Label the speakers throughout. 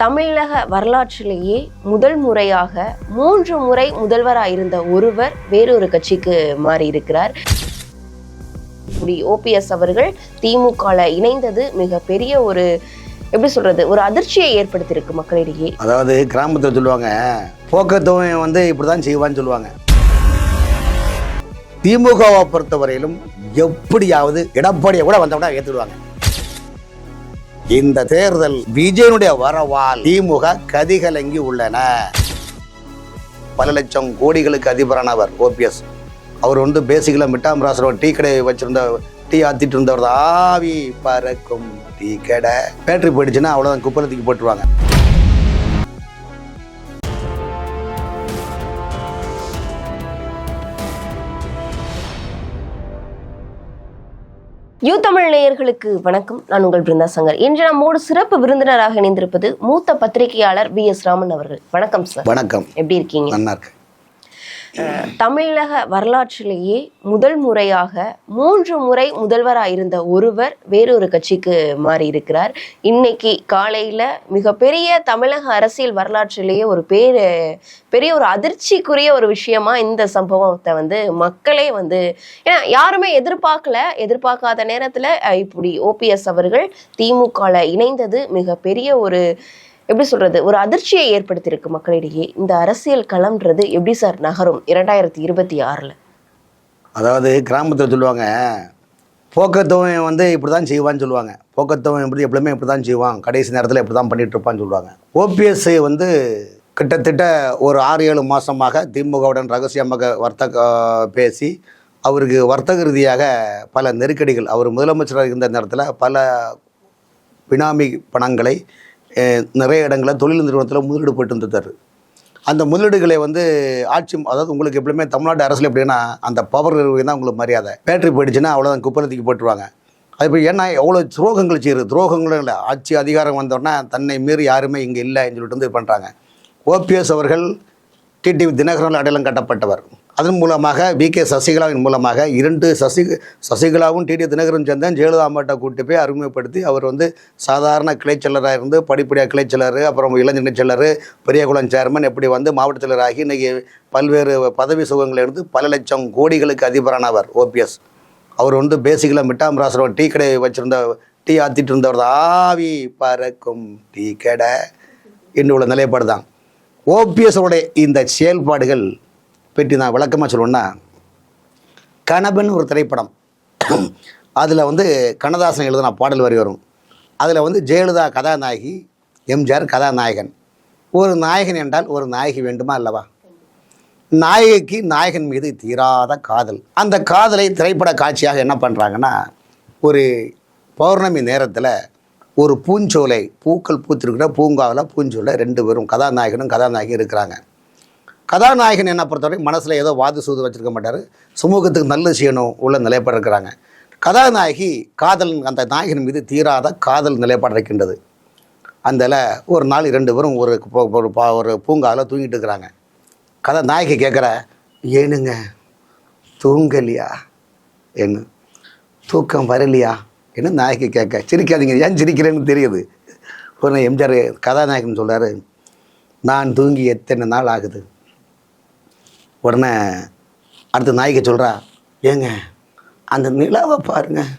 Speaker 1: தமிழக வரலாற்றிலேயே முதல் முறையாக 3 முறை முதல்வராக இருந்த ஒருவர் வேறொரு கட்சிக்கு மாறி இருக்கிறார். ஓபிஎஸ் அவர்கள் திமுக இணைந்தது மிகப்பெரிய ஒரு எப்படி சொல்றது ஒரு அதிர்ச்சியை ஏற்படுத்தியிருக்கு மக்களிடையே.
Speaker 2: அதாவது கிராமத்தில் சொல்லுவாங்க போக்கத்தவன் இப்படிதான் செய்வான்னு சொல்லுவாங்க. திமுகவை பொறுத்தவரையிலும் எப்படியாவது எடப்பாடியை கூட வந்தவனா ஏத்துடுவாங்க. இந்த தேர்தல் விஜயனுடைய வரவால் திமுக கதிகலங்கி உள்ளன. பல லட்சம் கோடிகளுக்கு அதிபரானவர் ஓபிஎஸ். அவர் பேசிக்கலா மிட்டாமராசர் டீ கடை வச்சிருந்த டீ ஆத்திட்டு இருந்தவர் தான். ஆவி பறக்கும் டீ கடை பேட்டரி போயிடுச்சுன்னா அவ்வளோதான், குப்பலத்துக்கு போட்டுருவாங்க.
Speaker 1: யூ தமிழ் நேயர்களுக்கு வணக்கம். நான் உங்கள் பிருந்தா சங்கர். இன்று நம்மோடு சிறப்பு விருந்தினராக இணைந்திருப்பது மூத்த பத்திரிகையாளர் V.S. ராமன் அவர்கள். வணக்கம் சார்.
Speaker 2: வணக்கம்.
Speaker 1: எப்படி இருக்கீங்க?
Speaker 2: நல்லா இருக்கு.
Speaker 1: தமிழக வரலாற்றிலேயே முதல் முறையாக 3 முறை முதல்வராக இருந்த ஒருவர் வேறொரு கட்சிக்கு மாறி இருக்கிறார். இன்னைக்கு காலையில மிகப்பெரிய தமிழக அரசியல் வரலாற்றிலேயே ஒரு பெரிய ஒரு அதிர்ச்சிக்குரிய ஒரு விஷயமா இந்த சம்பவத்தை மக்களே ஏன்னா யாருமே எதிர்பார்க்காத நேரத்துல இப்படி ஓபிஎஸ் அவர்கள் திமுக இணைந்தது மிகப்பெரிய ஒரு எப்படி சொல்றது ஒரு அதிர்ச்சியை ஏற்படுத்தியிருக்கு மக்களிடையே. இந்த அரசியல் களம்ன்றது எப்படி சார் நகரும் 2026?
Speaker 2: அதாவது கிராமத்தில் சொல்லுவாங்க போக்கத்தவன் இப்படிதான் செய்வான்னு சொல்லுவாங்க. போக்கத்தவன் எப்படியுமே இப்படிதான் செய்வான், கடைசி நேரத்தில் இப்படி தான் பண்ணிட்டு இருப்பான்னு சொல்லுவாங்க. ஓபிஎஸ் கிட்டத்தட்ட ஒரு 6-7 மாதமாக திமுகவுடன் ரகசியமாக பேசி அவருக்கு வர்த்தக ரீதியாக பல நெருக்கடிகள், அவர் முதலமைச்சராக இருந்த நேரத்தில் பல பினாமி பணங்களை நிறைய இடங்களில் தொழில் நிறுவனத்தில் முதலீடு போட்டு வந்துட்டார். அந்த முதலீடுகளை ஆட்சி, அதாவது உங்களுக்கு எப்படியுமே தமிழ்நாடு அரசில் எப்படின்னா அந்த பவர் தான் உங்களுக்கு மரியாதை. பேட்டரி போயிடுச்சுன்னா அவ்வளோதான், குப்பலத்துக்கு போட்டுருவாங்க. அது இப்போ ஏன்னா எவ்வளோ துரோகங்கள் செய்யுது. துரோகங்களும் இல்லை, ஆட்சி அதிகாரம் வந்தோடனே தன்னை மீறி யாருமே இங்கே இல்லைன்னு சொல்லிட்டு இது பண்ணுறாங்க. ஓபிஎஸ் அவர்கள் டிடிவி தினகரன் அடையாளம் கட்டப்பட்டவர். அதன் மூலமாக V.K. சசிகலாவின் மூலமாக 2 சசிகலாவும் டிடிவி தினகரன் சேர்ந்தேன் ஜெயலலிதா அம்மாட்ட கூட்டு போய் அறிமுகப்படுத்தி அவர் சாதாரண கிளைச்செல்லராக இருந்து படிப்படியாக கிளைச்செல்லர், அப்புறம் இளைஞர் செல்லர், பெரியகுளம் சேர்மன், எப்படி மாவட்ட செயலராகி இன்றைக்கி பல்வேறு பதவி சுகங்களை இருந்து பல லட்சம் கோடிகளுக்கு அதிபரானவர் ஓபிஎஸ். அவர் பேசிக்கலாக மிட்டாமராசர் டீ கடை வச்சிருந்த டீ ஆத்திட்டு இருந்தவர் தான். ஆவி பறக்கும் டீ கடை என்று உள்ள நிலைப்பாடு தான் ஓபிஎஸோடைய இந்த செயல்பாடுகள் பற்றி நான் விளக்கமாக சொல்லணுன்னா, கணபன் ஒரு திரைப்படம், அதில் கண்ணதாசன் எழுதின பாடல் வரி வரும். அதில் ஜெயலலிதா கதாநாயகி, எம்ஜிஆர் கதாநாயகன். ஒரு நாயகன் என்றால் ஒரு நாயகி வேண்டுமா அல்லவா? நாயகிக்கு நாயகன் மீது தீராத காதல். அந்த காதலை திரைப்பட காட்சியாக என்ன பண்ணுறாங்கன்னா, ஒரு பௌர்ணமி நேரத்தில் ஒரு பூஞ்சோலை, பூக்கள் பூத்திருக்கிற பூங்காவில் பூஞ்சோலை 2 பேரும் கதாநாயகனும் கதாநாயகி இருக்கிறாங்க. கதாநாயகன் என்ன பொறுத்தவரை மனசில் ஏதோ வாது சூது வச்சுருக்க மாட்டார், சமூகத்துக்கு நல்லது செய்யணும் உள்ள நிலைப்பாடு இருக்கிறாங்க. கதாநாயகி காதல், அந்த நாயகன் மீது தீராத காதல் நிலைப்பாடு இருக்கின்றது. அதில் ஒரு நாள் 2 பேரும் ஒரு பூங்காவில் தூங்கிட்டு இருக்கிறாங்க. கதாநாயகி கேட்குற, ஏனுங்க தூங்கலையா, என்ன தூக்கம் வரலையா என்ன நாயகி கேட்க. சிரிக்காதீங்க, ஏன் சிரிக்கிறேன்னு தெரியுது. ஒரு எம்ஜிஆர் கதாநாயகன் சொல்கிறாரு, நான் தூங்கி எத்தனை நாள் ஆகுது. உடனே அடுத்த நாயகி சொல்கிறா, ஏங்க அந்த நிலாவை பாருங்கள்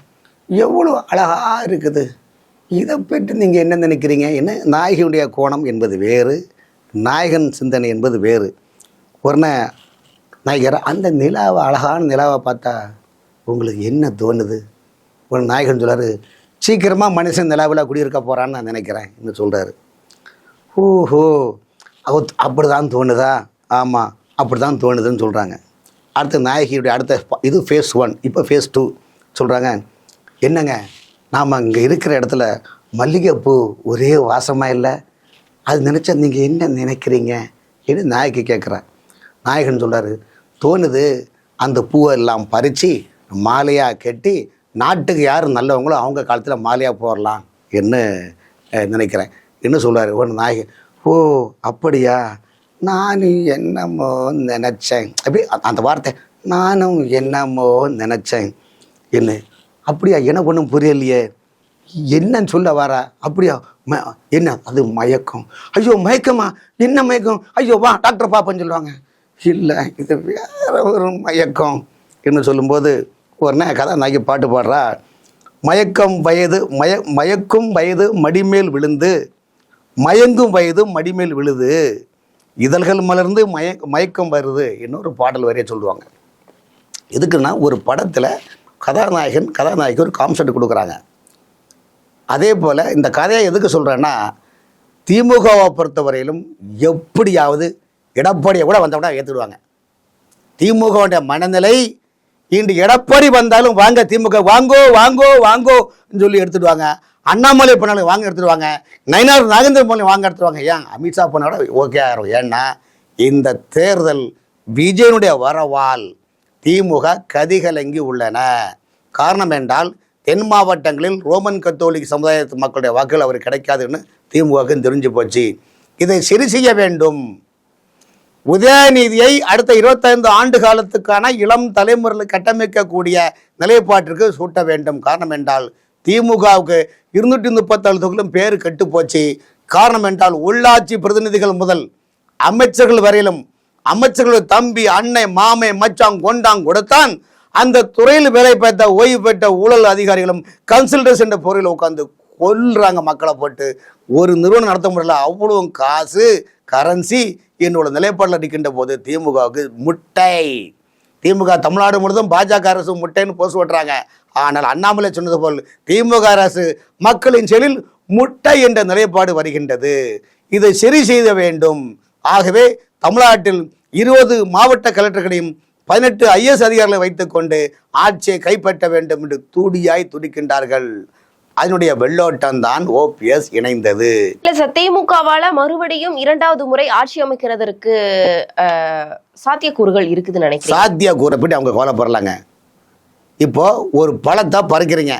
Speaker 2: எவ்வளோ அழகாக இருக்குது, இதை பற்றி நீங்கள் என்ன நினைக்கிறீங்க? என்ன நாயகியுடைய கோணம் என்பது வேறு, நாயகன் சிந்தனை என்பது வேறு. உடனே நாயகர், அந்த நிலாவை அழகான நிலாவை பார்த்தா உங்களுக்கு என்ன தோணுது? ஒரு நாயகன் சொல்கிறார், சீக்கிரமாக மனுஷன் நிலாவில் குடியிருக்க போகிறான்னு நான் நினைக்கிறேன் என்று சொல்கிறாரு. ஓஹோ, அப்படி தான் தோணுதா? ஆமாம், அப்படி தான் தோணுதுன்னு சொல்கிறாங்க. அடுத்த நாயகியுடைய இது ஃபேஸ் 1. இப்போ ஃபேஸ் 2 சொல்கிறாங்க, என்னங்க நாம் அங்கே இருக்கிற இடத்துல மல்லிகைப்பூ ஒரே வாசமாக இல்லை, அது நினச்சா நீங்கள் என்ன நினைக்கிறீங்க என்று நாயகி கேட்குறேன். நாயகன் சொல்கிறாரு, தோணுது அந்த பூவை எல்லாம் பறித்து மாலையாக கட்டி நாட்டுக்கு யார் நல்லவங்களோ அவங்க காலத்தில் மாலையாக போடலாம் என்று நினைக்கிறேன் என்ன சொல்கிறார். ஒரு நாயகன், ஓ அப்படியா, நானும் என்னமோ நினச்சேன். அப்படி அந்த வார்த்தை, நானும் என்னமோ நினச்சேன் என்ன, அப்படியா, எனக்கு ஒன்றும் புரியலையே. என்னன்னு சொல்ல வாரா? அப்படியா? என்ன அது மயக்கம்? ஐயோ மயக்கமா? என்ன மயக்கம்? ஐயோ வா டாக்டர் பாப்பன்னு சொல்லுவாங்க. இல்லை இது வேற ஒரு மயக்கம் என்று சொல்லும்போது உடனே கதாநாயகி பாட்டு பாடுறா. மயக்கும் வயது மடிமேல் விழுந்து, மயங்கும் வயது மடிமேல் விழுது, இதழ்கள் மலர்ந்து மயக்கம் வருது. இன்னொரு பாடல் வரைய சொல்லுவாங்க. எதுக்குன்னா ஒரு படத்தில் கதாநாயகி ஒரு கான்செப்ட் கொடுக்குறாங்க. அதே போல் இந்த கதையை எதுக்கு சொல்கிறேன்னா, திமுகவை பொறுத்தவரையிலும் எப்படியாவது எடப்பாடியை கூட வந்தவனா ஏற்றுடுவாங்க. திமுகவுடைய மனநிலை இன்று எடப்பாடி வந்தாலும் வாங்க திமுக வாங்கோ வாங்கோ வாங்கோன்னு சொல்லி எடுத்துடுவாங்க. அண்ணாமலை பண்ணாலும் வாங்க எடுத்துடுவாங்க. நயினார் நாகேந்திரன் பண்ணி வாங்க எடுத்துடுவாங்க. ஏன் அமித்ஷா பண்ணோட ஓகே ஆகிரும். ஏன்னா இந்த தேர்தல் விஜயனுடைய வரவால் திமுக கதிகலங்கி உள்ளன. காரணம் என்றால் தென் மாவட்டங்களில் ரோமன் கத்தோலிக் சமுதாயத்து மக்களுடைய வாக்குகள் அவர் கிடைக்காதுன்னு திமுகவுக்கு தெரிஞ்சு போச்சு. இதை சரி செய்ய வேண்டும். உதயநிதியை அடுத்த 25 ஆண்டு காலத்துக்கான இளம் தலைமுறையில் கட்டமைக்கக்கூடிய நிலைப்பாட்டிற்கு சூட்ட வேண்டும். காரணம் என்றால் திமுகவுக்கு 237 தொகுதிகளும் பேர் கெட்டு போச்சு. காரணம் என்றால் உள்ளாட்சி பிரதிநிதிகள் முதல் அமைச்சர்கள் வரையிலும் அமைச்சர்கள் தம்பி அன்னை மாமை மச்சாங் கொண்டாங் கொடுத்தான் அந்த துறையில் வேலை பார்த்த ஓய்வு பெற்ற ஊழல் அதிகாரிகளும் கன்சல்டன்ஸ் என்ற பொருளில் உட்காந்து கொல்றாங்க மக்களை போட்டு. ஒரு நிறுவனம் நடத்த முடியல. அவ்வளோ காசு கரன்சி என்னோட நிலைப்பாட்டில் நிற்கின்ற போது திமுகவுக்கு முட்டை. திமுக தமிழ்நாடு முழுவதும் பாஜக அரசு முட்டைன்னு போஸ் ஓட்டுறாங்க. ஆனால் அண்ணாமலை சொன்னது போல் திமுக அரசு மக்களின் செயலில் முட்டை என்ற நிலைப்பாடு வருகின்றது. இதை சரி செய்ய வேண்டும். ஆகவே தமிழ்நாட்டில் 20 மாவட்ட கலெக்டர்களையும் 18 IAS அதிகாரிகளை வைத்துக்கொண்டு ஆட்சியை கைப்பற்ற வேண்டும் என்று தூடியாய் துடிக்கின்றார்கள். அதனுடைய வெள்ளோட்டம் தான் OPS இணைந்தது.
Speaker 1: இல்ல சார், திமுகவால மறுபடியும் 2வது முறை ஆட்சி அமைக்கிறதற்கு சாத்தியக்கூறுகள் இருக்குதுன்னு நினைக்கிறேன்.
Speaker 2: சாத்தியக்கூறை பற்றி அவங்க கவலைப்படலாங்க. இப்போ ஒரு பழத்தை பறிக்கிறீங்க,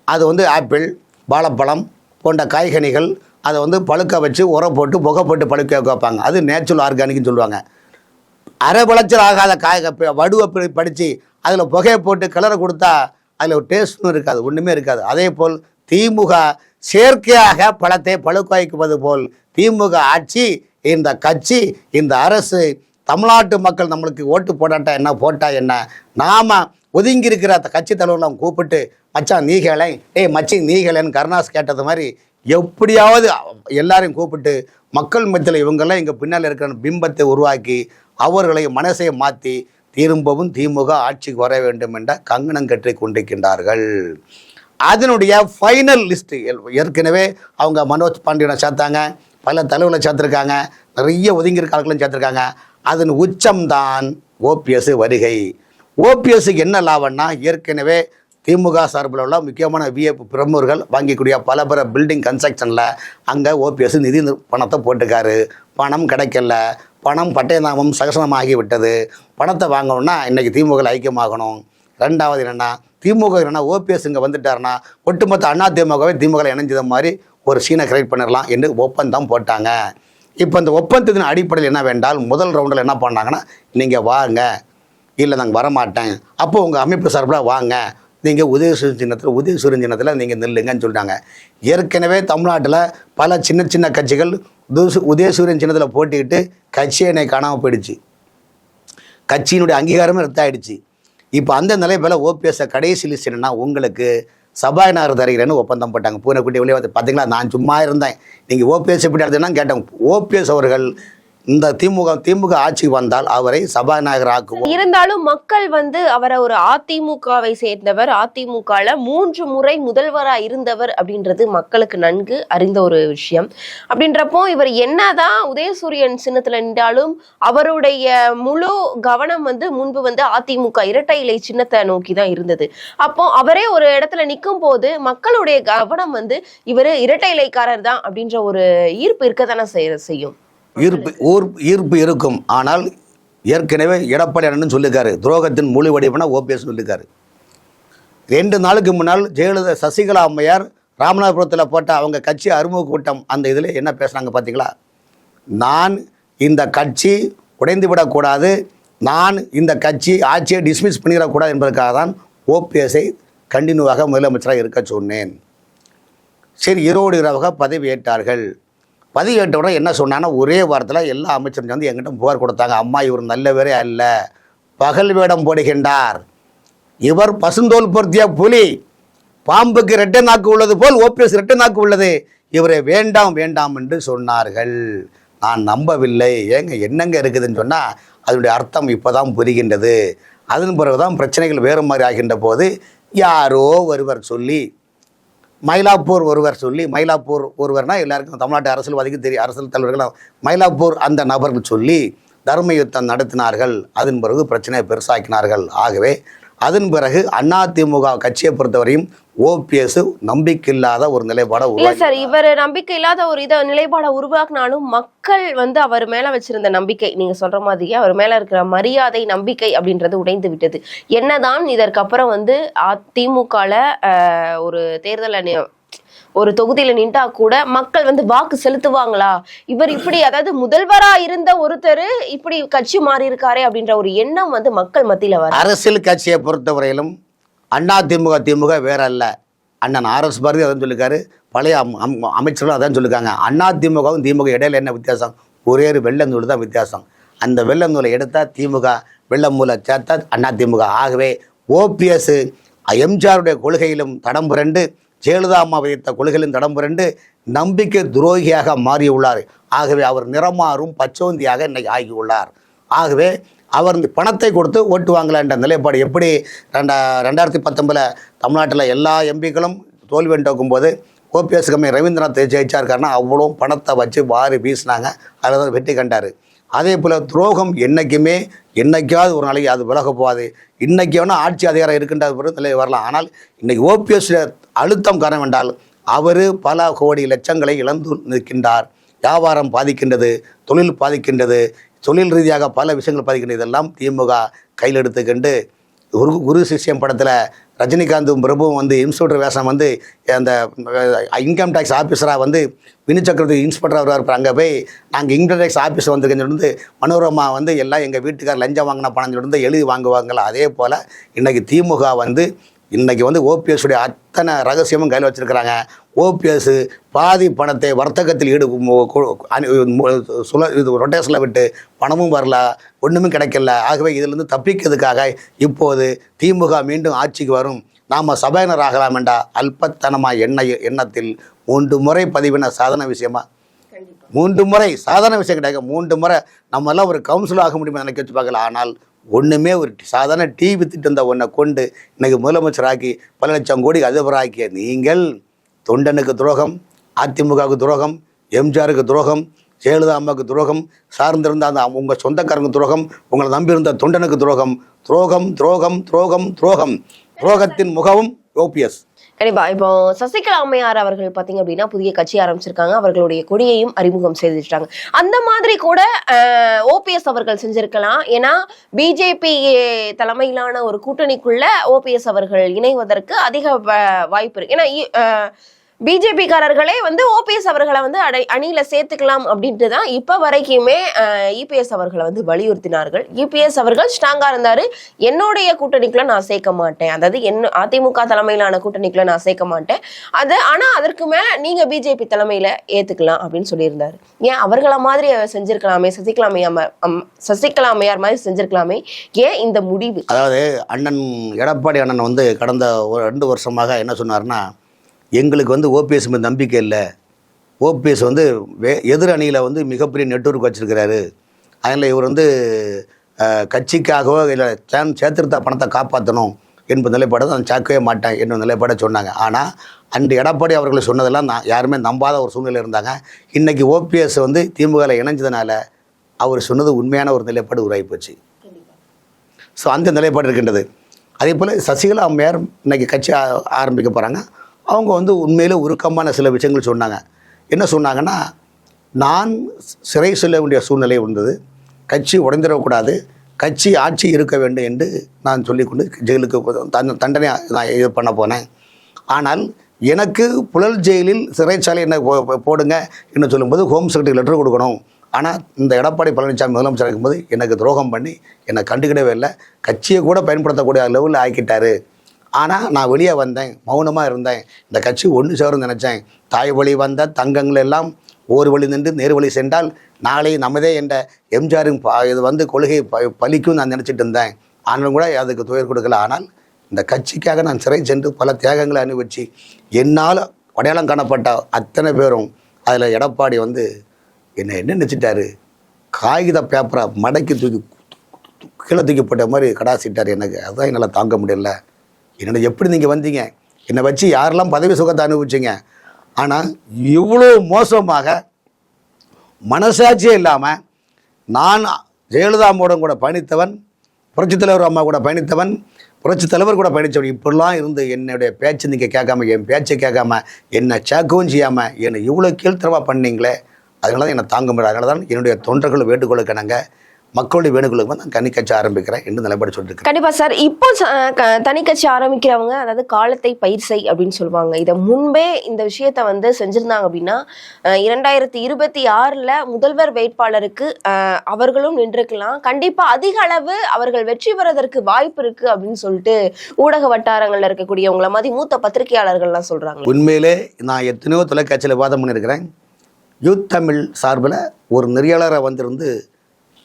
Speaker 2: அது ஆப்பிள் வாழைப்பழம் போன்ற காய்கனிகள், அதை பழுக்க வச்சு உரம் போட்டு புகை போட்டு பழுக்க வைப்பாங்க. அது நேச்சுரல் ஆர்கானிக்னு சொல்லுவாங்க. அரை விளைச்சல் ஆகாத வடுவை படித்து அதில் புகையை போட்டு கலரை கொடுத்தா அதில் ஒரு டேஸ்ட்டும் இருக்காது, ஒன்றுமே இருக்காது. அதே போல் திமுக செயற்கையாக பழத்தை பழுக்க வைக்குவது போல் திமுக ஆட்சி, இந்த கட்சி, இந்த அரசு தமிழ்நாட்டு மக்கள் நம்மளுக்கு ஓட்டு போடாட்டா என்ன போட்டா என்ன, நாம் ஒதுங்கி இருக்கிற அந்த கட்சி தலைவர்லாம் கூப்பிட்டு மச்சான் நீகலை, மச்சி நீகலைன்னு கருணாஸ் கேட்டது மாதிரி எப்படியாவது எல்லாரையும் கூப்பிட்டு மக்கள் மத்தியில் இவங்கெல்லாம் இங்கே பின்னால் இருக்கிற பிம்பத்தை உருவாக்கி அவர்களை மனசை மாற்றி திரும்பவும் திமுக ஆட்சிக்கு வர வேண்டும் என்ற கங்கணம் கற்றி கொண்டிருக்கின்றார்கள். அதனுடைய ஃபைனல் லிஸ்ட்டு ஏற்கனவே அவங்க மனோஜ் பாண்டியனை சேர்த்தாங்க, பல தலைவர்களை சேர்த்துருக்காங்க, நிறைய ஒதுங்கியிருக்க ஆட்களும் சேர்த்துருக்காங்க. அதன் உச்சம்தான் OPS வருகை. OPSக்கு என்ன லாபம்னா, ஏற்கனவே திமுக சார்பில் உள்ள முக்கியமான VIP பிரமுகர்கள் வாங்கிக்கூடிய பல பில்டிங் கன்ஸ்ட்ரக்ஷனில் அங்கே OPS நிதி பணத்தை போட்டுக்காரு. பணம் கிடைக்கல, பணம் பட்டயநாமம் சகசனமாகி விட்டது. பணத்தை வாங்கணும்னா இன்றைக்கி திமுக ஐக்கியமாகணும். ரெண்டாவது என்னென்னா, திமுக என்னென்னா OPS இங்கே வந்துட்டாருன்னா ஒட்டுமொத்த அதிமுகவே திமுக இணைஞ்சது மாதிரி ஒரு சீனை கிரியேட் பண்ணிடலாம் என்று ஒப்பந்தம் போட்டாங்க. இப்போ இந்த ஒப்பந்தத்தின் அடிப்படையில் என்ன வேண்டால் முதல் ரவுண்டில் என்ன பண்ணாங்கன்னா, நீங்கள் வாங்க, இல்லை நாங்கள் வரமாட்டேன், அப்போது உங்கள் அமைப்பு சார்பில் வாங்க, நீங்கள் உதயசூரியன் சின்னத்தில் நீங்கள் நில்லுங்கன்னு சொல்லிட்டாங்க. ஏற்கனவே தமிழ்நாட்டில் பல சின்ன சின்ன கட்சிகள் உதயசூரியன் சின்னத்தில் போட்டிக்கிட்டு கட்சியை காணாமல் போயிடுச்சு. கட்சியினுடைய அங்கீகாரமே ரத்தாயிடுச்சு. இப்போ அந்த நிலையில் OPS கடைசி லிஸ்ட் என்னன்னா, உங்களுக்கு சபாநாயகர் தருகிறேன்னு ஒப்பந்தம் போட்டாங்க. பூனைக்குட்டி வெளியே வந்து பார்த்தீங்களா, நான் சும்மா இருந்தேன், நீங்கள் OPS எப்படி எடுத்தீங்கன்னா கேட்டேன். OPS அவர்கள் இந்த திமுக ஆட்சிக்கு வந்தால் அவரை சபாநாயகர் ஆக்குவோம்.
Speaker 1: இருந்தாலும் மக்கள் அவரை ஒரு அதிமுகவை சேர்ந்தவர், அதிமுகல 3 முறை முதல்வராக இருந்தவர் அப்படின்றது மக்களுக்கு நன்கு அறிந்த ஒரு விஷயம். அப்படின்றப்போ இவர் என்னதான் உதயசூரியன் சின்னத்துல நின்றாலும் அவருடைய முழு கவனம் முன்பு அதிமுக இரட்டை இலை சின்னத்தை நோக்கி தான் இருந்தது. அப்போ அவரே ஒரு இடத்துல நிற்கும் போது மக்களுடைய கவனம் இவர் இரட்டை இலைக்காரர் தான் அப்படின்ற ஒரு ஈர்ப்பு இருக்கத்தானே செய்யும்.
Speaker 2: ஈர்ப்பு இருக்கும். ஆனால் ஏற்கனவே எடப்பாடி அண்ணன் சொல்லியிருக்காரு, துரோகத்தின் முழு வடிவம்னா OPS சொல்லியிருக்காரு. 2 நாளுக்கு முன்னால் ஜெயலலிதா சசிகலா அம்மையார் ராமநாதபுரத்தில் போட்ட அவங்க கட்சி அறிமுக கூட்டம், அந்த இதில் என்ன பேசுகிறாங்க பார்த்தீங்களா, நான் இந்த கட்சி உடைந்து விடக்கூடாது, நான் இந்த கட்சி ஆட்சியை டிஸ்மிஸ் பண்ணிடக்கூடாது என்பதற்காக தான் OPSஐ கண்டினியூவாக முதலமைச்சராக இருக்க சொன்னேன். சரி ஈரோடு இரவாக பதவியேற்றார்கள். பதவியேற்றவுடன் என்ன சொன்னாங்கன்னா, ஒரே வாரத்தில் எல்லா அமைச்சரும் வந்து எங்கிட்ட புகார் கொடுத்தாங்க. அம்மா இவர் நல்லவரே அல்ல, பகல் வேடம் போடுகின்றார், இவர் பசுந்தோல் பொருத்திய புலி, பாம்புக்கு இரட்டை நாக்கு உள்ளது போல் ஓபிஎஸ் இரட்டை நாக்கு உள்ளது, இவரை வேண்டாம் வேண்டாம் என்று சொன்னார்கள். நான் நம்பவில்லை. ஏங்க என்னங்க இருக்குதுன்னு சொன்னால் அதனுடைய அர்த்தம் இப்போ தான் புரிகின்றது. அதன் பிறகுதான் பிரச்சனைகள் வேறு மாதிரி ஆகின்ற போது யாரோ ஒருவர் சொல்லி, மயிலாப்பூர் ஒருவர் சொல்லி, மயிலாப்பூர் ஒருவர்னால் எல்லாருக்கும் தமிழ்நாட்டு அரசியல்வாதிக்கு தெரியும், அரசியல் தலைவர்கள், மயிலாப்பூர் அந்த நபர்கள் சொல்லி தர்ம யுத்தம் நடத்தினார்கள். அதன் பிறகு பிரச்சனையை பெருசாக்கினார்கள். ஆகவே அதன் பிறகு அதிமுக கட்சியை பொறுத்தவரையும் ஓபிஎஸ் நம்பிக்கையில்லாத ஒரு நிலைப்பாடை
Speaker 1: இல்ல சார், இவர் நம்பிக்கை இல்லாத ஒரு நிலைப்பாடை உருவாக்குனாலும் மக்கள் வந்து அவர் மேல வச்சிருந்த நம்பிக்கை, நீங்க சொல்ற மாதிரி அவர் மேல இருக்கிற மரியாதை, நம்பிக்கை அப்படின்றது உடைந்து விட்டது. என்னதான் இதற்கப்புறம் வந்து அதிமுகல ஒரு தேர்தல் ஒரு தொகுதியில நின்றா கூட மக்கள் வந்து வாக்கு செலுத்துவாங்களா, இவர் இப்படி அதாவது முதல்வரா இருந்த ஒருத்தர் இப்படி கட்சி மாறி இருக்காரே அப்படின்ற ஒரு எண்ணம் வந்து மக்கள் மத்தியில வர.
Speaker 2: அரசியல் கட்சியை பொறுத்தவரையிலும் திமுக வேற அல்ல. அண்ணன் ஆர்எஸ் பாரதி அதான் சொல்லியிருக்காரு, பழைய அமைச்சர்களும் அதான் சொல்லியிருக்காங்க. அதிமுகவும் திமுக இடையில என்ன வித்தியாசம்? ஒரே ஒரு வெள்ளநூல் தான் வித்தியாசம். அந்த வெள்ளநூலை எடுத்தால் திமுக, வெள்ளநூலை சேர்த்தா அதிமுக. ஆகவே ஓபிஎஸ் எம்ஜிஆருடைய கொள்கையிலும் தடம் புரண்டு, ஜெயலலிதா அம்மா வைத்த கொள்கையிலும் தடம் புரண்டு நம்பிக்கை துரோகியாக மாறியுள்ளார். ஆகவே அவர் நிறமாறும் பச்சோந்தியாக இன்னைக்கு ஆகியுள்ளார். ஆகவே அவர் பணத்தை கொடுத்து ஓட்டு வாங்கலான்ற நிலைப்பாடு எப்படி 2019 தமிழ்நாட்டில் எல்லா எம்பிக்களும் தோல்வி போது ஓபிஎஸ் கம்மி ரவீந்திரநாத் ஜெயிச்சாருக்காருன்னா அவ்வளோ பணத்தை வச்சு வாரி வீசினாங்க, அதில் தான் வெற்றி கண்டார். அதே போல் துரோகம் என்னைக்காவது ஒரு நாளைக்கு அது விலக போகாது. இன்றைக்கி வேணால் ஆட்சி அதிகாரம் இருக்கின்ற பிறகு நிலை வரலாம். ஆனால் இன்றைக்கி ஓபிஎஸ் அழுத்தம் காரணம் என்றால் அவர் பல கோடி லட்சங்களை இழந்து நிற்கின்றார். வியாபாரம் பாதிக்கின்றது, தொழில் பாதிக்கின்றது, தொழில் ரீதியாக பல விஷயங்கள் பாதிக்கின்றது. இதெல்லாம் திமுக கையில் எடுத்துக்கொண்டு குரு சிஷ்யம் படத்தில் ரஜினிகாந்தும் பிரபுவும் வந்து இன்ஸ்பெக்டர் வேஷம் வந்து அந்த இன்கம் டேக்ஸ் ஆஃபீஸராக வந்து வினு சக்கரவர்த்தி இன்ஸ்பெக்டராக வருவார். அங்கே போய் நாங்கள் இன்கம் டேக்ஸ் ஆஃபீஸர் வந்துருக்கேன்னு சொல்லி மனோரமா வந்து எல்லாம் எங்கள் வீட்டுக்கார் லஞ்சம் வாங்கின பணம் சொல்லி எழுதி வாங்குவாங்களா. அதே போல் இன்றைக்கி திமுக வந்து இன்றைக்கி வந்து ஓபிஎஸ்ஸுடைய அத்தனை ரகசியமும் கையில் வச்சுருக்கிறாங்க. ஓபிஎஸ் பாதி பணத்தை வர்த்தகத்தில் ரொட்டேஷனில் விட்டு பணமும் வரல, ஒன்றுமே கிடைக்கல. ஆகவே இதிலிருந்து தப்பிக்கிறதுக்காக இப்போது திமுக மீண்டும் ஆட்சிக்கு வரும், நாம் சபையினர் ஆகலாம் என்ற அல்பத்தனமாக எண்ணத்தில் 3 முறை பதிவின சாதன விஷயமா? 3 முறை சாதாரண விஷயம் கிடையாது. 3 முறை நம்மெல்லாம் ஒரு கவுன்சில் ஆக முடியுமா நினைக்க வச்சு பார்க்கல. ஆனால் ஒன்றுமே ஒரு சாதாரண டீ வித்துட்டு இருந்த ஒன்றை கொண்டு இன்றைக்கி முதலமைச்சராக்கி பல லட்சம் கோடிக்கு அதிபராக்கிய நீங்கள் தொண்டனுக்கு துரோகம், அதிமுகவுக்கு துரோகம், எம்ஜிஆருக்கு துரோகம், ஜெயலலிதா அம்மாவுக்கு துரோகம், சார்ந்திருந்த அந்த உங்கள் சொந்தக்காரங்க துரோகம், உங்களை நம்பியிருந்த தொண்டனுக்கு துரோகம், துரோகம் துரோகம் துரோகம் துரோகம் துரோகத்தின் முகமும் ஓபிஎஸ்.
Speaker 1: கண்டிப்பா. இப்போ சசிகலா அம்மையார் அவர்கள் பாத்தீங்க அப்படின்னா புதிய கட்சி ஆரம்பிச்சிருக்காங்க, அவர்களுடைய கொடியையும் அறிமுகம் செய்துட்டாங்க. அந்த மாதிரி கூட ஓபிஎஸ் அவர்கள் செஞ்சிருக்கலாம். ஏன்னா பிஜேபி தலைமையிலான ஒரு கூட்டணிக்குள்ள ஓபிஎஸ் அவர்கள் இணைவதற்கு அதிக வாய்ப்பு இருக்கு. ஏன்னா பிஜேபி காரர்களே வந்து ஓபிஎஸ் அவர்களை வந்து அணியில சேர்த்துக்கலாம் அப்படின்ட்டு தான் இப்ப வரைக்குமே இபிஎஸ் அவர்களை வந்து வலியுறுத்தினார்கள். இபிஎஸ் அவர்கள் ஸ்ட்ராங்கா இருந்தாரு, என்னுடைய கூட்டணிக்குள்ள நான் சேர்க்க மாட்டேன், அதாவது அதிமுக தலைமையிலான கூட்டணிக்குள்ள நான் சேர்க்க மாட்டேன், ஆனா அதற்கு மேல நீங்க பிஜேபி தலைமையில ஏத்துக்கலாம் அப்படின்னு சொல்லியிருந்தாரு. ஏன் அவர்களை மாதிரி செஞ்சிருக்கலாமே, சசிகலா அம்மையார் மாதிரி செஞ்சிருக்கலாமே, ஏன் இந்த முடிவு?
Speaker 2: அதாவது எடப்பாடி அண்ணன் வந்து கடந்த 2 வருஷமாக என்ன சொன்னார்னா, எங்களுக்கு வந்து ஓபிஎஸ் மீது நம்பிக்கை இல்லை, ஓபிஎஸ் வந்து எதிர் அணியில் வந்து மிகப்பெரிய நெட்வொர்க் வச்சுருக்கிறாரு, அதில் இவர் வந்து கட்சிக்காகவோ இல்லை சேர்த்திருத்த பணத்தை காப்பாற்றணும் என்பது நிலைப்பாடு தான் சேர்க்கவே மாட்டேன் என்னும் நிலைப்பாடை சொன்னாங்க. ஆனால் அன்று எடப்பாடி அவர்கள் சொன்னதெல்லாம் யாருமே நம்பாத ஒரு சூழ்நிலை இருந்தாங்க. இன்றைக்கி ஓபிஎஸ் வந்து திமுகவில் இணைஞ்சதுனால அவர் சொன்னது உண்மையான ஒரு நிலைப்பாடு உருவாகிப்போச்சு. ஸோ அந்த நிலைப்பாடு இருக்கின்றது. அதே போல் சசிகலா அம்மையார் இன்றைக்கி கட்சி ஆரம்பிக்க போகிறாங்க. அவங்க வந்து உண்மையில் உருக்கமான சில விஷயங்கள் சொன்னாங்க. என்ன சொன்னாங்கன்னா, நான் சிறை செல்ல வேண்டிய சூழ்நிலை இருந்தது, கட்சி உடைந்திடக்கூடாது, கட்சி ஆட்சி இருக்க வேண்டும் என்று நான் சொல்லிக்கொண்டு ஜெயிலுக்கு தண்டனை நான் இது பண்ண போனேன். ஆனால் எனக்கு புழல் ஜெயிலில் சிறைச்சாலை என்ன போடுங்க என்று சொல்லும்போது ஹோம் செக்ரட்டரி லெட்டர் கொடுக்கணும். ஆனால் இந்த எடப்பாடி பழனிசாமி முதலமைச்சர் இருக்கும்போது எனக்கு துரோகம் பண்ணி என்னை கண்டுக்கிடவே இல்லை, கட்சியை கூட பயன்படுத்தக்கூடிய லெவலில் ஆக்கிட்டாரு. ஆனால் நான் வெளியே வந்தேன், மௌனமாக இருந்தேன், இந்த கட்சி ஒன்று சேரும்னு நினச்சேன். தாய் வழி வந்த தங்கங்கள் எல்லாம் ஓர் வழி நின்று நேர் வழி சென்றால் நாளை நமதே என்ற எம்ஜிஆரின் இது வந்து கொள்கை பலிக்கும் நான் நினச்சிட்டு இருந்தேன். ஆனாலும் கூட அதுக்கு துயர் கொடுக்கல. ஆனால் இந்த கட்சிக்காக நான் சிறை சென்று பல தியாகங்களை அனுபவிச்சு என்னால் அடையாளம் காணப்பட்ட அத்தனை பேரும் அதில் எடப்பாடி வந்து என்ன நினச்சிட்டாரு, காகித பேப்பரை மடக்கி தூக்கி கீழே தூக்கி போட்ட மாதிரி கடாசிட்டார். எனக்கு அதுதான் என்னால் தாங்க முடியல. என்னோட எப்படி நீங்கள் வந்தீங்க, என்னை வச்சு யாரெல்லாம் பதவி சுகத்தை அனுபவிச்சிங்க, ஆனால் இவ்வளோ மோசமாக மனசாட்சியே இல்லாமல் நான் ஜெயலலிதா அம்மாவுடன் கூட பயணித்தவன், புரட்சித் தலைவர் அம்மா கூட பயணித்தவன், புரட்சித் தலைவர் கூட பயணித்தவன், இப்படிலாம் இருந்து என்னுடைய பேச்சு நீங்கள் கேட்காம, என் பேச்சை கேட்காம, என்னை சேக்கவும் செய்யாமல் என்னை இவ்வளோ கீழ்த்தரமாக பண்ணீங்களே, அதனால தான் என்னை தாங்க முடியாது. அதனால தான் என்னுடைய தொண்டர்கள் வேண்டுகோளுக்கு நாங்கள் மக்களுடைய வேண்டுகோளுக்கு நான் தனி கட்சி ஆரம்பிக்கிறேன் என்று நிலைப்பாடு சொல்லியிருக்கேன்.
Speaker 1: கண்டிப்பா சார். இப்போ தனி கட்சி ஆரம்பிக்கிறவங்க அதாவது காலத்தை பயிர் செய் அப்படின்னு சொல்லுவாங்க. இதை முன்பே இந்த விஷயத்த வந்து செஞ்சிருந்தாங்க அப்படின்னா 2026 முதல்வர் வேட்பாளருக்கு அவர்களும் நின்றுக்கலாம். கண்டிப்பா அதிக அளவு அவர்கள் வெற்றி பெறதற்கு வாய்ப்பு இருக்கு அப்படின்னு சொல்லிட்டு ஊடக வட்டாரங்கள்ல இருக்கக்கூடியவங்கள மாதிரி மூத்த பத்திரிகையாளர்கள்லாம் சொல்றாங்க.
Speaker 2: உண்மையிலே நான் எத்தனையோ தொலைக்காட்சியில் வாதம் பண்ணியிருக்கிறேன். யூத் தமிழ் சார்பில் ஒரு நெறியாளரை வந்திருந்து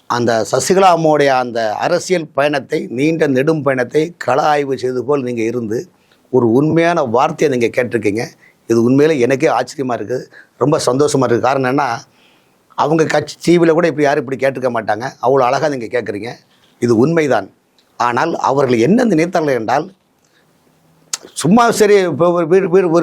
Speaker 2: அந்த சசிகலா அம்மாவுடைய அந்த அரசியல் பயணத்தை, நீண்ட நெடும் பயணத்தை கள ஆய்வு செய்து போல் நீங்கள் இருந்து ஒரு உண்மையான வார்த்தையை நீங்கள் கேட்டிருக்கீங்க. இது உண்மையிலே எனக்கே ஆச்சரியமாக இருக்குது, ரொம்ப சந்தோஷமாக இருக்குது. காரணம் என்ன, அவங்க கட்சி டிவியில் கூட இப்படி யாரும் இப்படி கேட்டிருக்க மாட்டாங்க. அவ்வளோ அழகாக நீங்கள் கேட்குறீங்க. இது உண்மைதான். ஆனால் அவர்கள் என்ன நினைத்தார்கள் என்றால், சும்மா சரி இப்போ ஒரு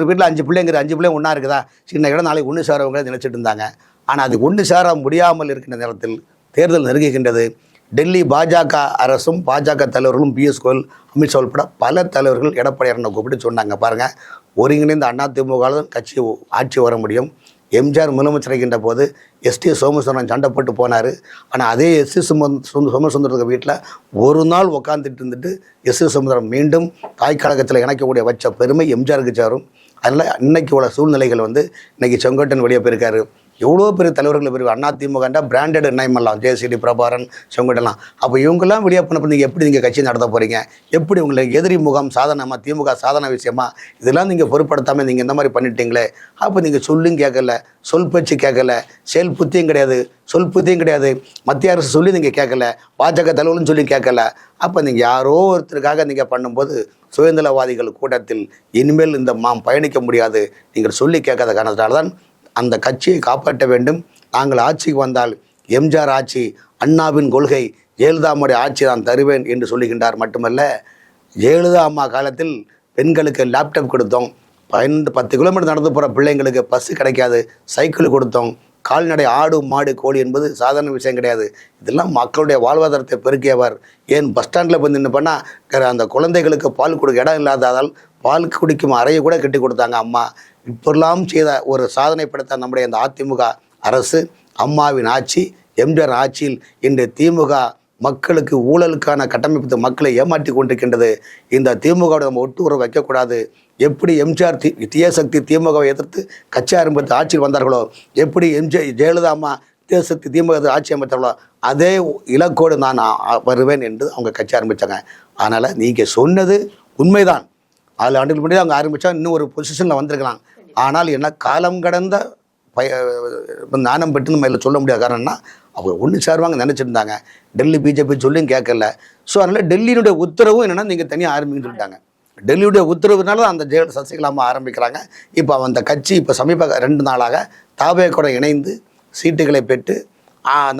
Speaker 2: வீட்டில் 5 பிள்ளைங்கிற 5 பிள்ளைங்க ஒன்றா இருக்குதா, சின்ன இடம் நாளைக்கு ஒன்று சேரவங்க நினச்சிட்டு இருந்தாங்க. ஆனால் அது ஒன்று சேர முடியாமல் இருக்கின்ற நேரத்தில் தேர்தல் நெருங்குகின்றது. டெல்லி பாஜக அரசும் பாஜக தலைவர்களும் பிஎஸ் கோயல், அமித்ஷா உட்பட பல தலைவர்கள் எடப்பாடியாரனை கூப்பிட்டு சொன்னாங்க, பாருங்கள் ஒருங்கிணைந்த அதிமுக கட்சி ஆட்சி வர முடியும். எம்ஜிஆர் முதலமைச்சர் இருக்கின்ற போது எஸ்டி சோமசுந்தரம் சண்டை போட்டு போனார். ஆனால் அதே எஸ்டி சோமசுந்தரத்துக்கு வீட்டில் ஒரு நாள் உட்காந்துட்டு இருந்துட்டு எஸ்டி சோமசுந்தரம் மீண்டும் தாய்க்கழகத்தில் இணைக்கக்கூடிய வச்ச பெருமை எம்ஜிஆருக்கு சேரும். அதனால் இன்றைக்கி உள்ள சூழ்நிலைகள் வந்து இன்றைக்கி செங்கோட்டன் வெளியே போயிருக்காரு. எவ்வளோ பெரிய தலைவர்கள் பெரிய அதிமுகண்டா பிராண்டட் நேமெல்லாம் ஜேசிடி பிரபாரன் செங்கோட்டெல்லாம். அப்போ இவங்கெல்லாம் வெளியே பண்ணப்போ நீங்கள் எப்படி நீங்கள் கட்சி நடத்த போகிறீங்க, எப்படி உங்களுக்கு எதிரி முகாம் சாதனமாக திமுக சாதன விஷயமா இதெல்லாம் நீங்கள் பொருட்படுத்தாமல் நீங்கள் இந்த மாதிரி பண்ணிட்டீங்களே. அப்போ நீங்கள் சொல்லும் கேட்கல, சொல் பேச்சு கேட்கல, செயல் புத்தியும் கிடையாது, சொல் புத்தியும் கிடையாது, மத்திய அரசு சொல்லி நீங்கள் கேட்கல, பாஜக தலைவர்களும் சொல்லி கேட்கல. அப்போ நீங்கள் யாரோ ஒருத்தருக்காக நீங்கள் பண்ணும்போது சுயநலவாதிகள் கூட்டத்தில் இனிமேல் இந்த பயணிக்க முடியாது. நீங்கள் சொல்லி கேட்காத காரணத்தினால்தான் அந்த கட்சியை காப்பாற்ற வேண்டும். நாங்கள் ஆட்சிக்கு வந்தால் எம்ஜிஆர் ஆட்சி, அண்ணாவின் கொள்கை, ஜெயலலிதா அம்மாவுடைய ஆட்சி நான் தருவேன் என்று சொல்லுகின்றார். மட்டுமல்ல, ஜெயலலிதா அம்மா காலத்தில் பெண்களுக்கு லேப்டாப் கொடுத்தோம், 10 கிலோமீட்டர் நடந்து போகிற பிள்ளைங்களுக்கு பஸ்ஸு கிடைக்காது, சைக்கிள் கொடுத்தோம், கால்நடை ஆடு மாடு கோழி என்பது சாதாரண விஷயம் கிடையாது. இதெல்லாம் மக்களுடைய வாழ்வாதாரத்தை பெருக்கியவர். ஏன் பஸ் ஸ்டாண்டில் போய் நின்று பண்ணால் அந்த குழந்தைகளுக்கு பால் கொடுக்க இடம் இல்லாததால் பால் குடிக்கும் அறையை கூட கட்டி கொடுத்தாங்க அம்மா. இப்பெல்லாம் செய்த ஒரு சாதனை படுத்த நம்முடைய இந்த அதிமுக அரசு, அம்மாவின் ஆட்சி, எம்ஜிஆர் ஆட்சியில் இன்று திமுக மக்களுக்கு ஊழலுக்கான கட்டமைப்பு மக்களை ஏமாற்றி கொண்டிருக்கின்றது. இந்த திமுகவோட நம்ம ஒட்டு உறவு வைக்கக்கூடாது. எப்படி எம்ஜிஆர் தீயசக்தி திமுகவை எதிர்த்து கட்சி ஆரம்பித்து ஆட்சியில் வந்தார்களோ, எப்படி ஜெயலலிதா அம்மா தீயசக்தி திமுக ஆட்சி அமைத்தார்களோ, அதே இலக்கோடு நான் வருவேன் என்று அவங்க கட்சி ஆரம்பித்தாங்க. அதனால் நீங்கள் சொன்னது உண்மைதான். 4 ஆண்டுகள் முன்னாடி அவங்க ஆரம்பித்தா இன்னும் ஒரு பொசிஷனில் வந்திருக்கலாம். ஆனால் என்ன காலம் கடந்த ஞானம் பெற்று நம்ம இதில் சொல்ல முடியாத காரணம்னா, அவங்க ஒன்று சேருவாங்க நினச்சிருந்தாங்க. டெல்லி பிஜேபி சொல்லியும் கேட்கல. ஸோ அதனால் டெல்லியினுடைய உத்தரவும் என்னென்னா நீங்கள் தனியாக ஆரம்பின்னு சொல்லிட்டாங்க. டெல்லியுடைய உத்தரவுனால அந்த சசிகலா அம்மா ஆரம்பிக்கிறாங்க. இப்போ அந்த கட்சி இப்போ சமீப 2 நாளாக தாவேக்கோட இணைந்து சீட்டுகளை பெற்று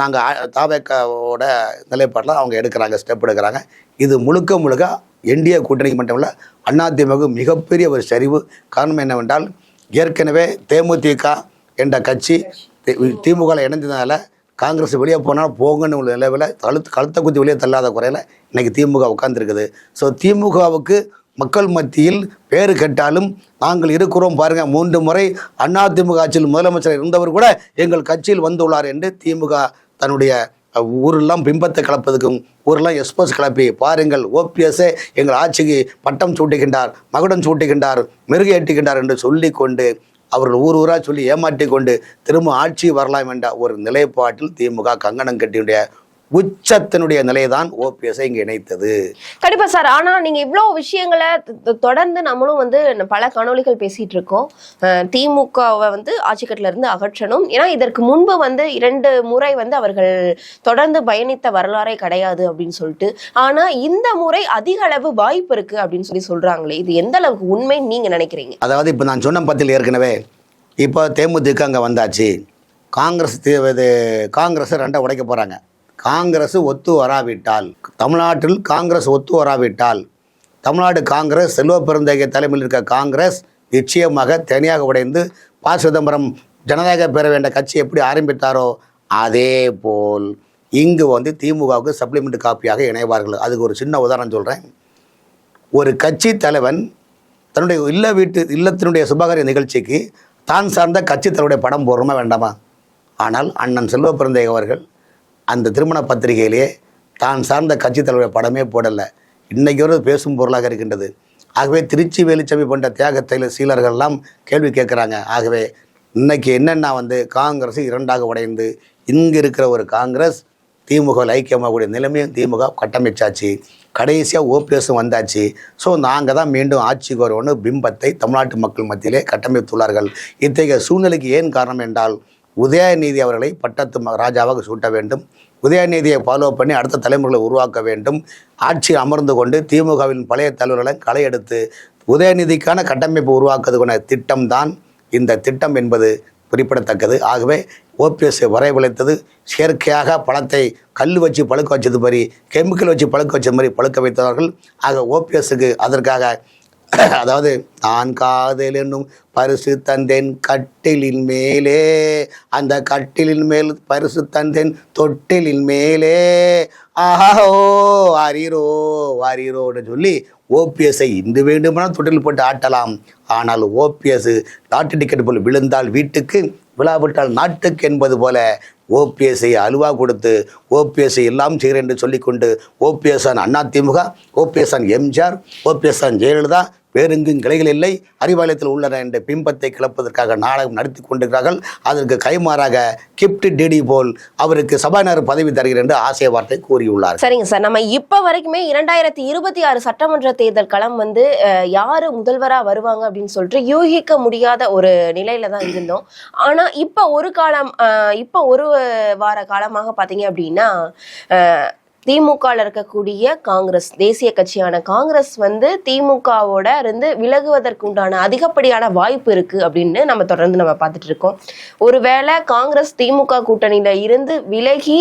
Speaker 2: நாங்கள் தாவேக்காவோட நிலைப்பாட்டில் அவங்க எடுக்கிறாங்க, ஸ்டெப் எடுக்கிறாங்க. இது முழுக்க என்டிஏ கூட்டணிக்கு மட்டுமல்ல, அதிமுக மிகப்பெரிய ஒரு சரிவு. காரணம் என்னவென்றால், ஏற்கனவே தேமுதிக என்ற கட்சி திமுகவில் இணைந்ததுனால காங்கிரஸ் வெளியே போனால் போங்கன்னு உள்ள நிலவில் கழுத்தை குத்தி வெளியே தள்ளாத குறையில் இன்றைக்கி திமுக உட்கார்ந்துருக்குது. ஸோ திமுகவுக்கு மக்கள் மத்தியில் பேரு கேட்டாலும் நாங்கள் இருக்கிறோம் பாருங்கள், 3 முறை அதிமுக ஆட்சியில் முதலமைச்சர் இருந்தவர் கூட எங்கள் கட்சியில் வந்துள்ளார் என்று திமுக தன்னுடைய ஊரெல்லாம் பிம்பத்தை கலப்பதுக்கும் ஊரெல்லாம் எஸ்போஸ் கிளப்பி பாருங்கள், ஓபிஎஸ்ஸே எங்கள் ஆட்சிக்கு பட்டம் சூட்டுகின்றார், மகுடம் சூட்டுகின்றார், மெருகு ஏற்றுகின்றார் என்று சொல்லி கொண்டு அவர்கள் ஊராக சொல்லி ஏமாற்றி கொண்டு திரும்ப ஆட்சி வரலாம் என்ற ஒரு நிலைப்பாட்டில் திமுக கங்கணம் கட்டியுடைய உச்சத்தினுடைய நிலைதான் ஓபிஎஸ்ஐ இங்கே இணைத்தது.
Speaker 1: கண்டிப்பா சார். ஆனா நீங்க இவ்வளவு விஷயங்களை தொடர்ந்து நம்மளும் வந்து பல காணொளிகள் பேசிட்டு இருக்கோம். திமுகவை வந்து ஆட்சிக்கட்டில இருந்து அகற்றணும். ஏன்னா இதற்கு முன்பு வந்து 2 முறை வந்து அவர்கள் தொடர்ந்து பயணித்த வரலாறே கிடையாது அப்படின்னு சொல்லிட்டு. ஆனா இந்த முறை அதிக அளவு வாய்ப்பு இருக்கு அப்படின்னு சொல்றாங்களே, இது எந்த அளவுக்கு உண்மை நீங்க நினைக்கிறீங்க?
Speaker 2: அதாவது இப்போ நான் சொன்ன பத்தியில் ஏற்கனவே இப்போ தேமுதிக அங்கே வந்தாச்சு, காங்கிரஸ் 2 உடைக்க போகிறாங்க. காங்கிரஸ் ஒத்து வராவிட்டால், தமிழ்நாட்டில் காங்கிரஸ் ஒத்து வராவிட்டால், தமிழ்நாடு காங்கிரஸ் செல்வ பெருந்தகை தலைமையில் இருக்க காங்கிரஸ் நிச்சயமாக தனியாக உடைந்து ப. சிதம்பரம் ஜனநாயக பேரவை என்ற கட்சி எப்படி ஆரம்பித்தாரோ அதே போல் இங்கு வந்து திமுகவுக்கு சப்ளிமெண்ட் காப்பியாக இணைவார்கள். அதுக்கு ஒரு சின்ன உதாரணம் சொல்கிறேன். ஒரு கட்சி தலைவன் தன்னுடைய இல்லத்தினுடைய சுபகாரிய நிகழ்ச்சிக்கு தான் சார்ந்த கட்சி தலைவருடைய படம் போடுறோமா வேண்டாமா? ஆனால் அண்ணன் செல்வ பெருந்தகை அவர்கள் அந்த திருமண பத்திரிகையிலேயே தான் சார்ந்த கட்சி தலைவருடைய படமே போடலை. இன்றைக்கு ஒரு பேசும் பொருளாக இருக்கின்றது. ஆகவே திருச்சி வேலுச்சாமி போன்ற தியாக சீலர்கள்லாம் கேள்வி கேட்குறாங்க. ஆகவே இன்னைக்கு என்னென்னா வந்து காங்கிரஸ் 2ஆக உடைந்து இங்கே இருக்கிற ஒரு காங்கிரஸ் திமுக ஐக்கியமாகக்கூடிய நிலைமையும் திமுக கட்டமைச்சாச்சு. கடைசியாக ஓபிஎஸும் வந்தாச்சு. ஸோ நாங்கள் தான் மீண்டும் ஆட்சிக்கு வருவோன்னு பிம்பத்தை தமிழ்நாட்டு மக்கள் மத்தியிலே கட்டமைத்துள்ளார்கள். இத்தகைய சூழ்நிலைக்கு ஏன் காரணம் என்றால், உதயநிதி அவர்களை பட்டத்து ராஜாவாக சூட்ட வேண்டும், உதயநிதியை ஃபாலோ பண்ணி அடுத்த தலைமுறைகளை உருவாக்க வேண்டும், ஆட்சி அமர்ந்து கொண்டு திமுகவின் பழைய தலைவர்களை களை எடுத்து உதயநிதிக்கான கட்டமைப்பு உருவாக்குவதற்கான திட்டம்தான் இந்த திட்டம் என்பது குறிப்பிடத்தக்கது. ஆகவே ஓபிஎஸ் வரவழைத்தது செயற்கையாக பழத்தை கல் வச்சு பழுக்க வச்சது மாதிரி, கெமிக்கல் வச்சு பழுக்க வச்சது மாதிரி பழுக்க வைத்தார்கள். ஆக ஓபிஎஸ்க்கு அதற்காக அதாவது நான் காதல் என்னும் பரிசு தந்தேன் கட்டிலின் மேலே, அந்த கட்டிலின் மேல் பரிசு தந்தேன் தொட்டிலின் மேலே, ஆஹோ வாரீரோ வாரீரோன்னு சொல்லி ஓபிஎஸ்ஐ இன்று வேண்டுமானால் தொட்டில் போட்டு ஆட்டலாம். ஆனால் ஓபிஎஸ் லாட்டரி டிக்கெட் போல் விழுந்தால் வீட்டுக்கு, விழாவிட்டால் நாட்டுக்கு என்பது போல ஓபிஎஸ்ஐ அலுவா கொடுத்து ஓபிஎஸ்ஐ எல்லாம் செய்கிறேன் என்று சொல்லிக்கொண்டு OPS AIADMK, OPS MGR, OPS Jayalalithaa, வேறெங்கும் கிளைகள் இல்லை, அறிவாலயத்தில் உள்ளன என்ற பிம்பத்தை கிளப்பதற்காக நாடகம் நடத்தி கொண்டிருக்கிறார்கள். அதற்கு கைமாறாக கிப்ட் டிடி போல் அவருக்கு சபாநாயகர் பதவி தருகிறேன் என்று ஆசை வார்த்தை கூறியுள்ளார்.
Speaker 1: சரிங்க சார். நம்ம இப்ப வரைக்குமே 2026 சட்டமன்ற தேர்தல் களம் வந்து யாரு முதல்வரா வருவாங்க அப்படின்னு சொல்லிட்டு யூகிக்க முடியாத ஒரு நிலையில தான் இருந்தோம். ஆனா இப்ப ஒரு வார காலமாக பாத்தீங்க அப்படின்னா திமுகவில் இருக்கக்கூடிய காங்கிரஸ், தேசிய கட்சியான காங்கிரஸ் வந்து திமுகவோட இருந்து விலகுவதற்குண்டான அதிகப்படியான வாய்ப்பு இருக்கு அப்படின்னு நம்ம தொடர்ந்து பார்த்துட்டு இருக்கோம். ஒருவேளை காங்கிரஸ் திமுக கூட்டணியில இருந்து விலகி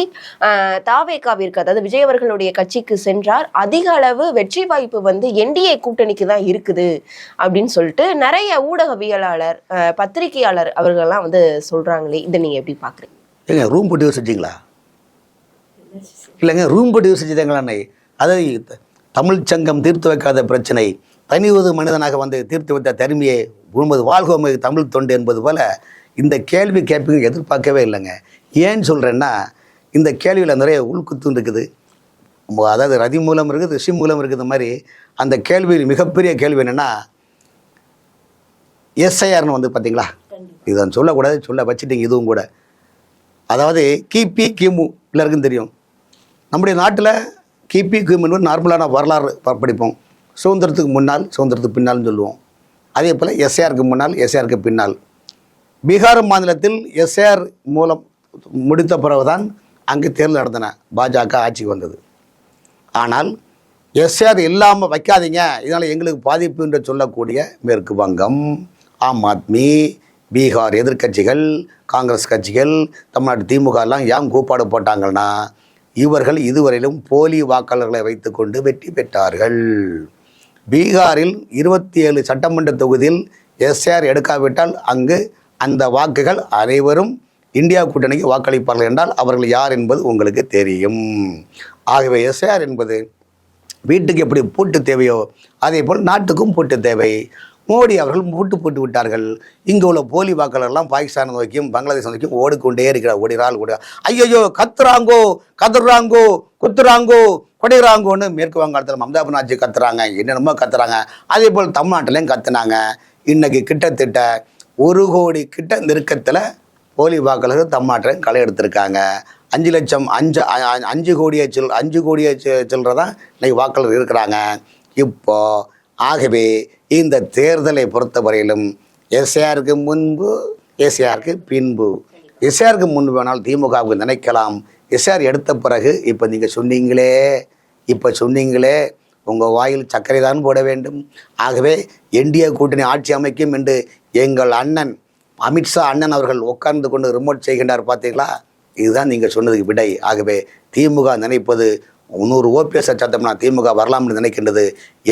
Speaker 1: தாவேகாவிற்கு, அதாவது விஜய் அவர்களுடைய கட்சிக்கு சென்றார், அதிக அளவு வெற்றி வாய்ப்பு வந்து என்டிஏ கூட்டணிக்கு தான் இருக்குது அப்படின்னு சொல்லிட்டு நிறைய ஊடகவியலாளர், பத்திரிகையாளர் அவர்கள்லாம் வந்து சொல்றாங்களே, இதை நீங்க எப்படி பாக்குறீங்க?
Speaker 2: ரூம் போட்டு யோசிச்சிங்களா? இல்லைங்க, ரூம் போட்டு யோசிச்சுதாங்களாண்ணே. அதாவது தமிழ் சங்கம் தீர்த்து வைக்காத பிரச்சனை தனிவது மனிதனாக வந்து தீர்த்து வைத்த தருமையை உண்பது வாழ்கோமை தமிழ் தொண்டு என்பது போல் இந்த கேள்வி கேட்பீங்க எதிர்பார்க்கவே இல்லைங்க. ஏன்னு சொல்கிறேன்னா, இந்த கேள்வியில் நிறைய உள்குத்து இருக்குது. அதாவது ரதி மூலம் இருக்குது, ரிஷி மூலம் இருக்குது மாதிரி. அந்த கேள்வியில் மிகப்பெரிய கேள்வி என்னென்னா, எஸ்ஐஆர்னு வந்து பார்த்தீங்களா, இதை சொல்லக்கூடாது, சொல்ல வச்சுட்டிங்க இதுவும் கூட. அதாவது கிபி கிமு எல்லாருக்கும் தெரியும். நம்முடைய நாட்டில் கிபி கிமு நார்மலான வரலாறு படிப்போம். சுதந்திரத்துக்கு முன்னால், சுதந்திரத்துக்கு பின்னால்னு சொல்லுவோம். அதே போல் எஸ்ஐஆருக்கு முன்னால், எஸ்ஐஆருக்கு பின்னால். பீகார் மாநிலத்தில் எஸ்ஐஆர் மூலம் முடித்த பிறகுதான் அங்கு தேர்தல் நடந்தன, பாஜக ஆட்சிக்கு வந்தது. ஆனால் எஸ்ஐஆர் இல்லாமல் வைக்காதீங்க, இதனால் எங்களுக்கு பாதிப்பு என்று சொல்லக்கூடிய மேற்கு வங்கம், ஆம் ஆத்மி, பீகார் எதிர்கட்சிகள், காங்கிரஸ் கட்சிகள், தமிழ்நாடு திமுக எல்லாம் ஏன் கூப்பாடு போட்டாங்கன்னா, இவர்கள் இதுவரையிலும் போலி வாக்காளர்களை வைத்துக்கொண்டு வெற்றி பெற்றார்கள். பீகாரில் 27 சட்டமன்ற தொகுதியில் எஸ்ஆர் எடுக்காவிட்டால் அங்கு அந்த வாக்குகள் அனைவரும் இந்தியா கூட்டணிக்கு வாக்களிப்பார்கள் என்றால் அவர்கள் யார் என்பது உங்களுக்கு தெரியும். ஆகவே எஸ்ஆர் என்பது வீட்டுக்கு எப்படி பூட்டு தேவையோ அதே போல் நாட்டுக்கும் பூட்டு தேவை. மோடி அவர்கள் போட்டு விட்டார்கள். இங்கே உள்ள போலி வாக்காளர்லாம் பாகிஸ்தான் நோக்கியும் பங்களாதேஷ் நோக்கியும் ஓடிக்கொண்டே இருக்கிறார். ஓடிறாள் ஐயோ கத்துறாங்கோ, கத்துறாங்கோ, குத்துறாங்கோ, கொடைறாங்கோன்னு மேற்கு வங்காளத்தில் மம்தா பானர்ஜி கத்துறாங்க, என்னென்னமோ கத்துறாங்க. அதே போல் தமிழ்நாட்டிலையும் கத்துனாங்க. இன்றைக்கி கிட்டத்தட்ட 1 கோடி கிட்ட நெருக்கத்தில் போலி வாக்காளர்கள் தமிழ்நாட்டில் களை எடுத்திருக்காங்க. 5 கோடியை சில்லற தான் இன்னைக்கு வாக்காளர் இருக்கிறாங்க. இப்போ ஆகவே இந்த தேர்தலை பொறுத்தவரையிலும் எஸ்ஆருக்கு முன்பு எஸ்ஆருக்கு பின்பு. எஸ்ஆருக்கு முன்பு வேணால் திமுகவுக்கு நினைக்கலாம். எஸ்ஆர் எடுத்த பிறகு இப்போ நீங்கள் சொன்னீங்களே உங்கள் வாயில் சர்க்கரை தான் போட வேண்டும். ஆகவே என்டிஏ கூட்டணி ஆட்சி அமைக்கும் என்று எங்கள் அண்ணன் அமித்ஷா அண்ணன் அவர்கள் உட்கார்ந்து கொண்டு ரிமோட் செய்கின்றார் பார்த்தீங்களா? இதுதான் நீங்கள் சொன்னதுக்கு விடை. ஆகவே திமுக நினைப்பது 100 ஓபிஎஸ் சத்தம்னா திமுக வரலாம்னு நினைக்கின்றது.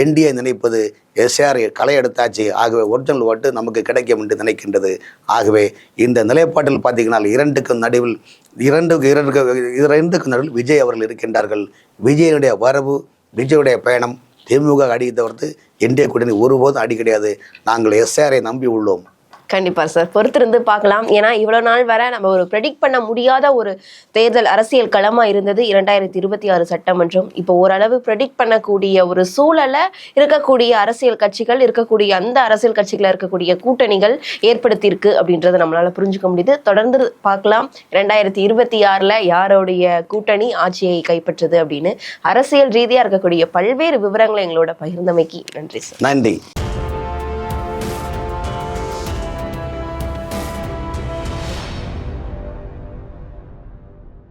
Speaker 2: என்டிஏ நினைப்பது எஸ்ஆர் களை எடுத்தாச்சு, ஆகவே ஒரிஜினல் ஓட்டு நமக்கு கிடைக்கும் என்று நினைக்கின்றது. ஆகவே இந்த நிலைப்பாட்டில் பார்த்தீங்கன்னா இரண்டுக்கும் நடுவில் விஜய் அவர்கள் இருக்கின்றார்கள். விஜயனுடைய வரவு, விஜயுடைய பயணம் திமுக அடி தவிர்த்து என்டிஏ கூட்டணி ஒருபோதும் அடி கிடையாது. நாங்கள் எஸ்ஆரை நம்பி உள்ளோம்.
Speaker 1: கண்டிப்பா சார், பொறுத்திருந்து பார்க்கலாம். ஏன்னா இவ்வளவு நாள் வரை நம்ம ஒரு ப்ரெடிக்ட் பண்ண முடியாத ஒரு தேர்தல் அரசியல் களமா இருந்தது 2026 சட்டமன்றம். இப்போ ஓரளவு ப்ரெடிக்ட் பண்ணக்கூடிய ஒரு சூழலை இருக்கக்கூடிய அரசியல் கட்சிகள் அந்த அரசியல் கட்சிகள் இருக்கக்கூடிய கூட்டணிகள் ஏற்படுத்தியிருக்கு அப்படின்றத நம்மளால புரிஞ்சுக்க முடியுது. தொடர்ந்து பார்க்கலாம் 2026 யாருடைய கூட்டணி ஆட்சியை கைப்பற்றுது அப்படின்னு. அரசியல் ரீதியா இருக்கக்கூடிய பல்வேறு விவரங்களை எங்களோட பகிர்ந்தமைக்கு நன்றி சார்.
Speaker 2: நன்றி.